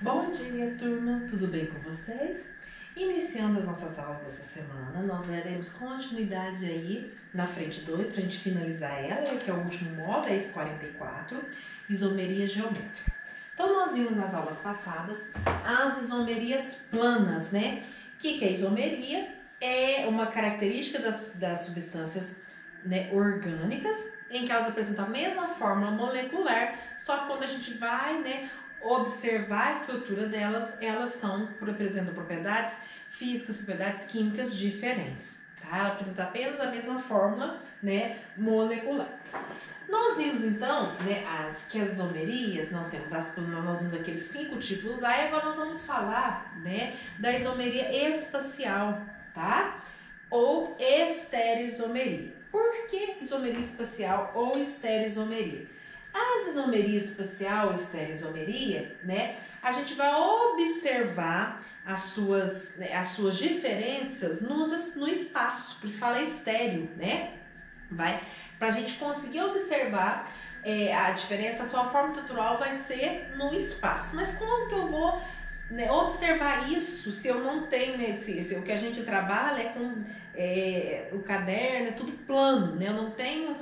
Bom dia, turma! Tudo bem com vocês? Iniciando as nossas aulas dessa semana, nós daremos continuidade aí na frente 2, para a gente finalizar ela, que é o último módulo, é esse 44, isomeria geométrica. Então, nós vimos nas aulas passadas as isomerias planas, né? O que é isomeria? É uma característica das substâncias, né, orgânicas, em que elas apresentam a mesma fórmula molecular, só que quando a gente vai, né, observar a estrutura delas, elas apresentam propriedades físicas, propriedades químicas diferentes. Tá? Ela apresenta apenas a mesma fórmula, né, molecular. Nós vimos então, né, que as isomerias, nós vimos aqueles 5 tipos lá, e agora nós vamos falar, né, da isomeria espacial, tá? Ou estereoisomeria. Por que isomeria espacial ou estereoisomeria? As isomerias espacial ou estereoisomeria, né, a gente vai observar as suas diferenças no espaço, por isso fala estéreo, né? Para a gente conseguir observar a diferença, a sua forma estrutural vai ser no espaço. Mas como que eu vou, né, observar isso se eu não tenho, né, o que a gente trabalha é com o caderno, é tudo plano, né? Eu não tenho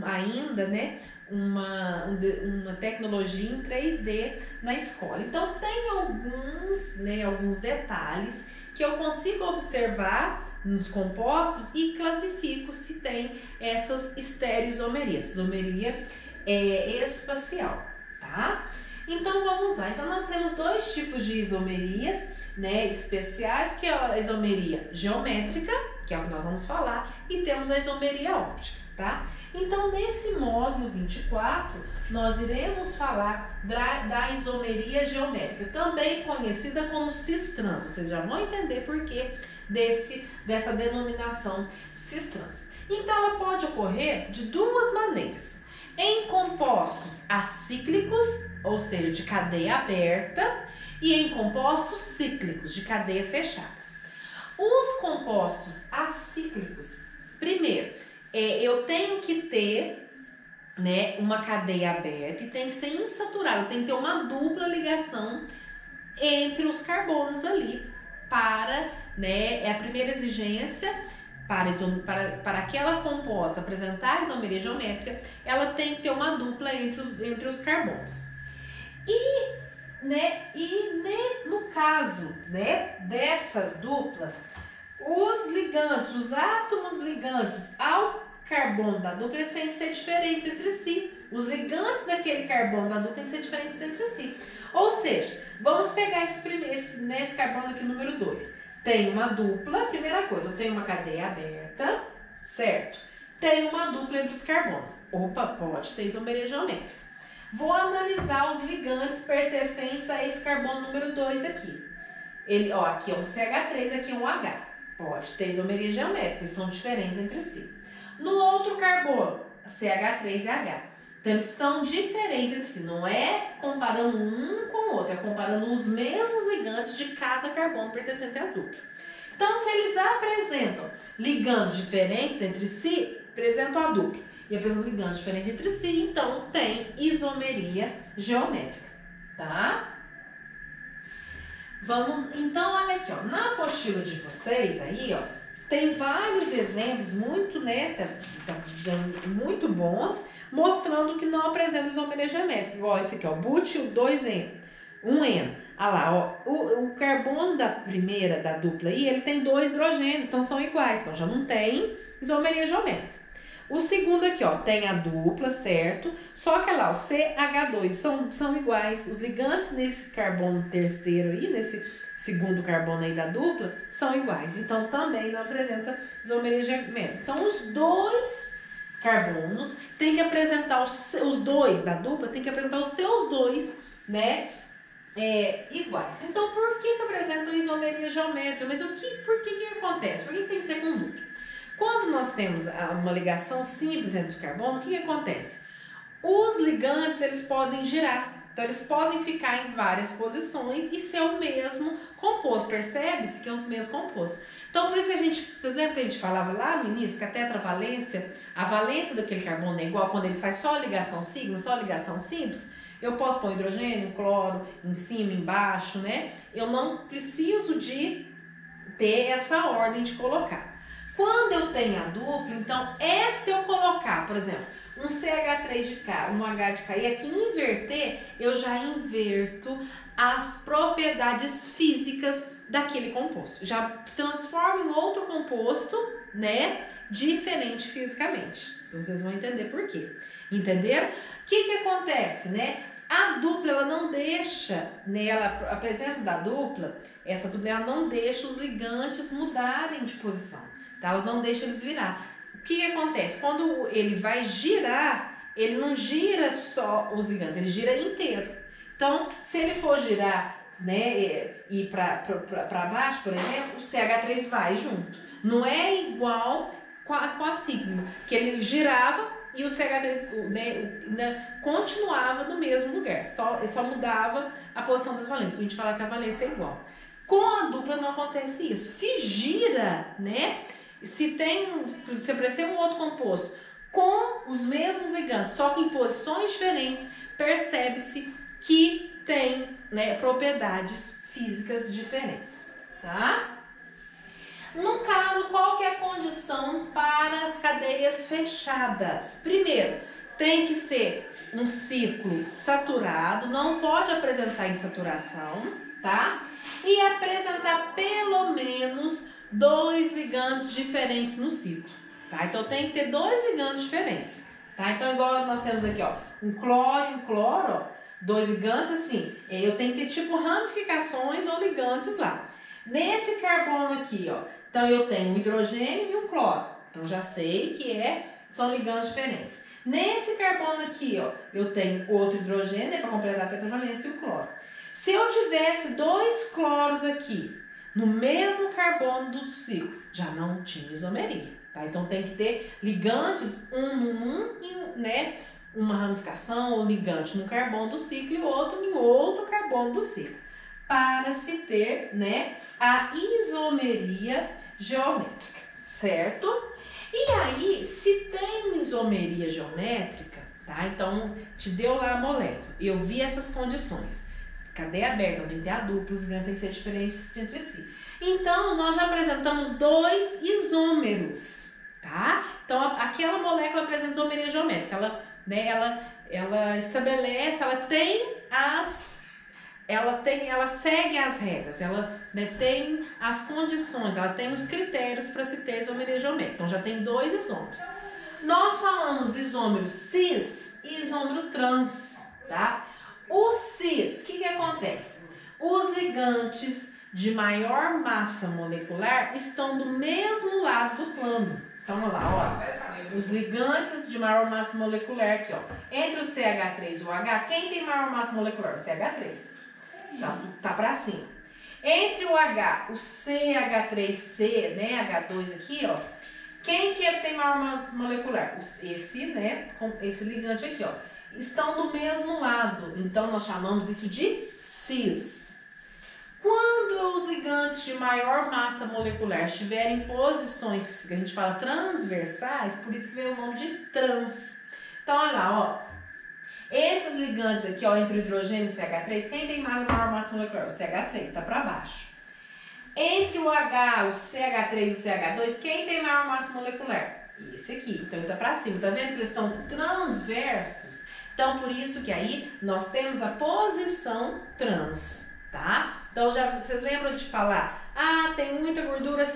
ainda, né, uma tecnologia em 3D na escola. Então tem alguns detalhes que eu consigo observar nos compostos e classifico se tem essas estereoisomerias, isomeria espacial, tá? Então vamos lá. Então nós temos 2 tipos de isomerias, né, especiais, que é a isomeria geométrica, que é o que nós vamos falar, e temos a isomeria óptica, tá? Então nesse módulo 24, nós iremos falar da isomeria geométrica, também conhecida como cis-trans. Vocês já vão entender por que dessa denominação cis-trans. Então ela pode ocorrer de 2 maneiras: em compostos acíclicos, ou seja, de cadeia aberta, e em compostos cíclicos, de cadeia fechada. Os compostos acíclicos, primeiro, eu tenho que ter, né, uma cadeia aberta e tem que ser insaturada, tem que ter uma dupla ligação entre os carbonos ali para, né, é a primeira exigência para aquela composta apresentar a isomeria geométrica, ela tem que ter uma dupla entre os carbonos. No caso, né, dessas duplas, os ligantes, os átomos ligantes ao carbono da dupla, eles têm que ser diferentes entre si. Os ligantes daquele carbono da dupla têm que ser diferentes entre si. Ou seja, vamos pegar esse carbono aqui, número 2. Tem uma dupla, primeira coisa, eu tenho uma cadeia aberta, certo? Tem uma dupla entre os carbonos. Opa, pode ter isomeria geométrica. Vou analisar os ligantes pertencentes a esse carbono número 2 aqui. Aqui é um CH3, aqui é um H. Pode ter isomeria geométrica, eles são diferentes entre si. No outro carbono, CH3 e H. Então, eles são diferentes entre si. Não é comparando um com o outro, é comparando os mesmos ligantes de cada carbono pertencente à dupla. Então, se eles apresentam ligantes diferentes entre si, apresentam a dupla. E apresentam ligantes diferentes entre si, então tem isomeria geométrica, tá? Então, olha aqui, ó, na apostila de vocês aí, ó, tem vários exemplos muito, né, muito bons, mostrando que não apresenta isomeria geométrica. Igual esse aqui, ó, bútil 2N, 1N. Olha lá, ó, o carbono da primeira, da dupla aí, ele tem 2 hidrogênios, então são iguais, então já não tem isomeria geométrica. O segundo aqui, ó, tem a dupla, certo? Só que lá, o CH2 são iguais. Os ligantes nesse carbono terceiro aí, nesse segundo carbono aí da dupla, são iguais. Então, também não apresenta isomeria geométrica. Então, os 2 carbonos têm que apresentar, os 2 da dupla têm que apresentar os seus 2, né, iguais. Então, por que apresentam isomeria geométrica? Mas por que acontece? Por que tem que ser com dupla? Quando nós temos uma ligação simples entre o carbono, o que acontece? Os ligantes, eles podem girar. Então, eles podem ficar em várias posições e ser o mesmo composto. Percebe-se que é os mesmos compostos. Então, por isso vocês lembram que a gente falava lá no início que a tetravalência, a valência daquele carbono é igual quando ele faz só ligação sigma, só ligação simples? Eu posso pôr hidrogênio, cloro, em cima, embaixo, né? Eu não preciso de ter essa ordem de colocar. Quando eu tenho a dupla, então, se eu colocar, por exemplo, um CH3 de cá, um H de cá, e aqui inverter, eu já inverto as propriedades físicas daquele composto. Já transformo em outro composto, né, diferente fisicamente. Vocês vão entender por quê. Entenderam? O que acontece, né? A dupla, ela não deixa, né, a presença da dupla, essa dupla, ela não deixa os ligantes mudarem de posição, tá? Elas não deixam eles virar. O que acontece? Quando ele vai girar, ele não gira só os ligantes, ele gira inteiro. Então, se ele for girar, né, ir para baixo, por exemplo, o CH3 vai junto. Não é igual com a sigma, que ele girava e o CH3, né, continuava no mesmo lugar, só mudava a posição das valências, a gente fala que a valência é igual. Com a dupla não acontece isso. Se gira, né, se aparecer um outro composto com os mesmos ligantes, só que em posições diferentes, percebe-se que tem, né, propriedades físicas diferentes, tá? No caso, qual que é a condição para as cadeias fechadas? Primeiro, tem que ser um ciclo saturado, não pode apresentar insaturação, tá? E apresentar pelo menos 2 ligantes diferentes no ciclo, tá? Então tem que ter 2 ligantes diferentes, tá? Então igual nós temos aqui, ó, um cloro e um cloro, ó, 2 ligantes assim, eu tenho que ter tipo ramificações ou ligantes lá. Nesse carbono aqui, ó, então eu tenho um hidrogênio e um cloro, então já sei que são ligantes diferentes. Nesse carbono aqui, ó, eu tenho outro hidrogênio, né, para completar a tetravalência, e o cloro. Se eu tivesse 2 cloros aqui no mesmo carbono do ciclo, já não tinha isomeria, tá? Então tem que ter ligantes né, uma ramificação ou ligante no carbono do ciclo e outro em outro carbono do ciclo, para se ter, né, a isomeria geométrica, certo? E aí, se tem isomeria geométrica, tá? Então, te deu lá a molécula, eu vi essas condições, cadeia aberta, aumentei a dupla, os ligantes têm que ser diferentes entre si. Então, nós já apresentamos 2 isômeros, tá? Então, aquela molécula apresenta isomeria geométrica, ela estabelece, ela segue as regras, ela, né, tem as condições, ela tem os critérios para se ter isomeria geométrica. Então já tem 2 isômeros. Nós falamos isômero cis e isômero trans, tá? O cis, o que acontece? Os ligantes de maior massa molecular estão do mesmo lado do plano. Então vamos lá, ó. Os ligantes de maior massa molecular aqui, ó. Entre o CH3 e o H, quem tem maior massa molecular? O CH3. Tá pra cima. Entre o H, o CH3C, né, H2 aqui, ó. Quem que tem maior massa molecular? Esse, né, esse ligante aqui, ó. Estão do mesmo lado. Então, nós chamamos isso de cis. Quando os ligantes de maior massa molecular estiverem em posições que a gente fala transversais, por isso que vem o nome de trans. Então, olha lá, ó. Esses ligantes aqui, ó, entre o hidrogênio e o CH3, quem tem maior massa molecular? O CH3, tá para baixo. Entre o H, o CH3 e o CH2, quem tem maior massa molecular? Esse aqui. Então, ele tá para cima. Tá vendo que eles estão transversos? Então, por isso que aí nós temos a posição trans, tá? Então, vocês lembram de falar, tem muita gordura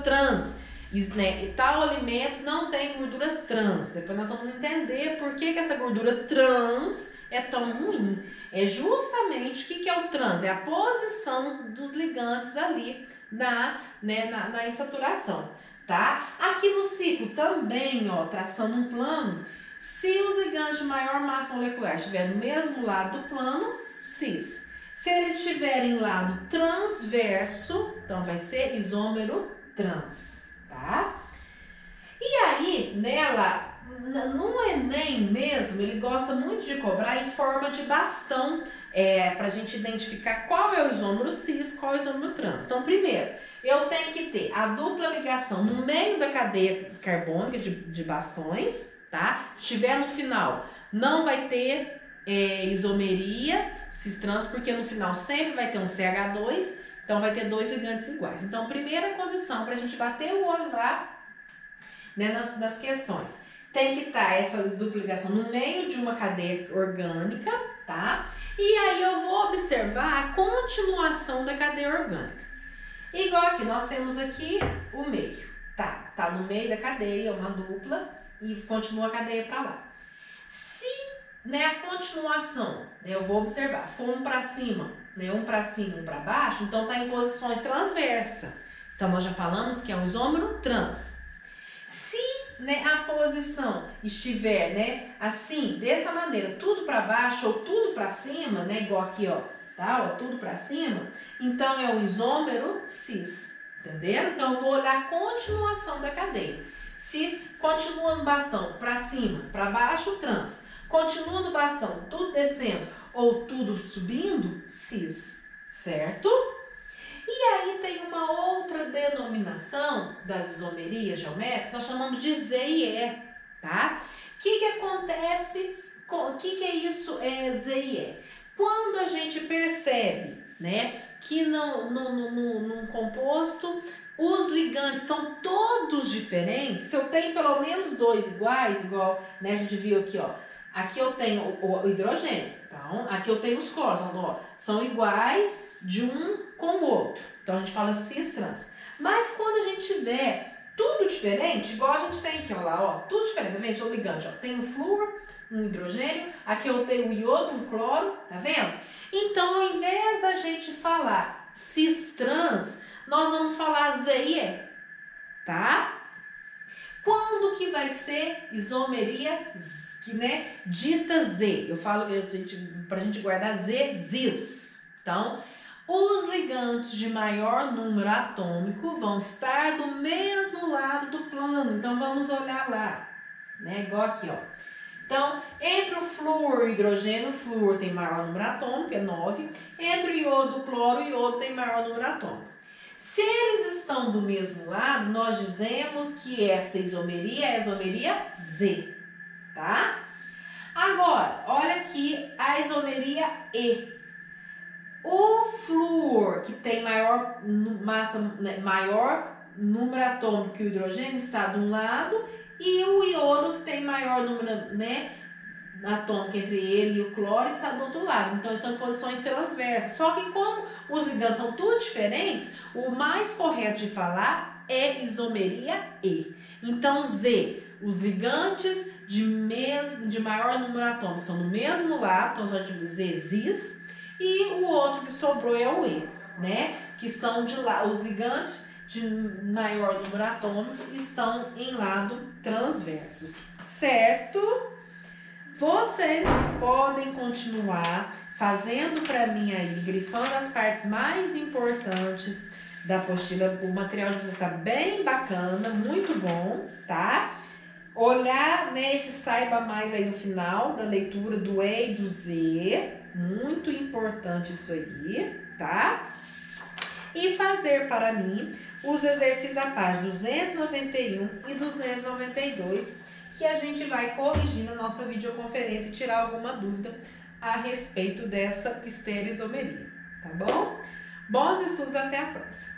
trans. Né? E tal alimento não tem gordura trans. Depois nós vamos entender por que essa gordura trans é tão ruim. É justamente o que é o trans? É a posição dos ligantes ali na insaturação, tá? Aqui no ciclo também, ó, traçando um plano, se os ligantes de maior massa molecular estiverem no mesmo lado do plano, cis. Se eles estiverem em lado transverso, então vai ser isômero trans. Tá? E aí, no Enem mesmo, ele gosta muito de cobrar em forma de bastão, pra gente identificar qual é o isômero cis, qual é o isômero trans. Então, primeiro, eu tenho que ter a dupla ligação no meio da cadeia carbônica de bastões, tá? Se estiver no final, não vai ter isomeria cis-trans, porque no final sempre vai ter um CH2, então vai ter dois ligantes iguais. Então, primeira condição para a gente bater o olho lá, né, nas questões, tem que estar essa dupla ligação no meio de uma cadeia orgânica, tá? E aí eu vou observar a continuação da cadeia orgânica. Igual aqui, nós temos aqui o meio, tá no meio da cadeia, uma dupla, e continua a cadeia para lá. Se, né, a continuação, né, eu vou observar, for um para cima, né, um para cima, um para baixo, então tá em posições transversas. Então nós já falamos que é um isômero trans. Se, né, a posição estiver, né, assim, dessa maneira, tudo para baixo ou tudo para cima, né, igual aqui, ó, tá, ó, tudo para cima, então é um isômero cis, entenderam? Então eu vou olhar a continuação da cadeia. Se continua no bastão para cima, para baixo, trans. Continua no bastão, tudo descendo ou tudo subindo, cis, certo? E aí tem uma outra denominação das isomerias geométricas, nós chamamos de Z e E, tá? O que acontece, o que é isso, Z e E? Quando a gente percebe, né, que num composto os ligantes são todos diferentes, se eu tenho pelo menos dois iguais, igual, né, a gente viu aqui, ó, aqui eu tenho o hidrogênio, então aqui eu tenho os cloros, ó, são iguais de um com o outro, então a gente fala cis-trans. Mas quando a gente tiver tudo diferente, igual a gente tem aqui, ó lá, ó, tudo diferente, tá vendo? O ligante, ó, tem um flúor, um hidrogênio, aqui eu tenho o iodo, um cloro, tá vendo? Então, ao invés da gente falar cis-trans, nós vamos falar Z e E, tá? Quando que vai ser isomeria, né, dita Z? Eu falo pra gente guardar Z, cis. Então, os ligantes de maior número atômico vão estar do mesmo lado do plano. Então, vamos olhar lá, né, igual aqui, ó. Então, entre o flúor e o hidrogênio, o flúor tem maior número atômico, é 9. Entre o iodo e o cloro, o iodo tem maior número atômico. Se eles estão do mesmo lado, nós dizemos que essa isomeria é a isomeria Z, tá? Agora, olha aqui a isomeria E. O flúor, que tem maior massa, né, maior número atômico que o hidrogênio, está de um lado, e o iodo, que tem maior número, né, atômico entre ele e o cloro, está do outro lado. Então, são posições transversas. Só que como os ligantes são tudo diferentes, o mais correto de falar é isomeria E. Então, Z, os ligantes de maior número atômico são do mesmo lado, então só de dizer cis, e o outro que sobrou é o E, né? Que são de lá, os ligantes de maior número atômico estão em lado transversos, certo? Vocês podem continuar fazendo para mim aí, grifando as partes mais importantes da apostila. O material de vocês está bem bacana, muito bom, tá? Olhar nesse saiba mais aí no final da leitura do E e do Z, muito importante isso aí, tá? E fazer para mim os exercícios da página 291 e 292, que a gente vai corrigir na nossa videoconferência e tirar alguma dúvida a respeito dessa estereoisomeria, tá bom? Bons estudos, até a próxima!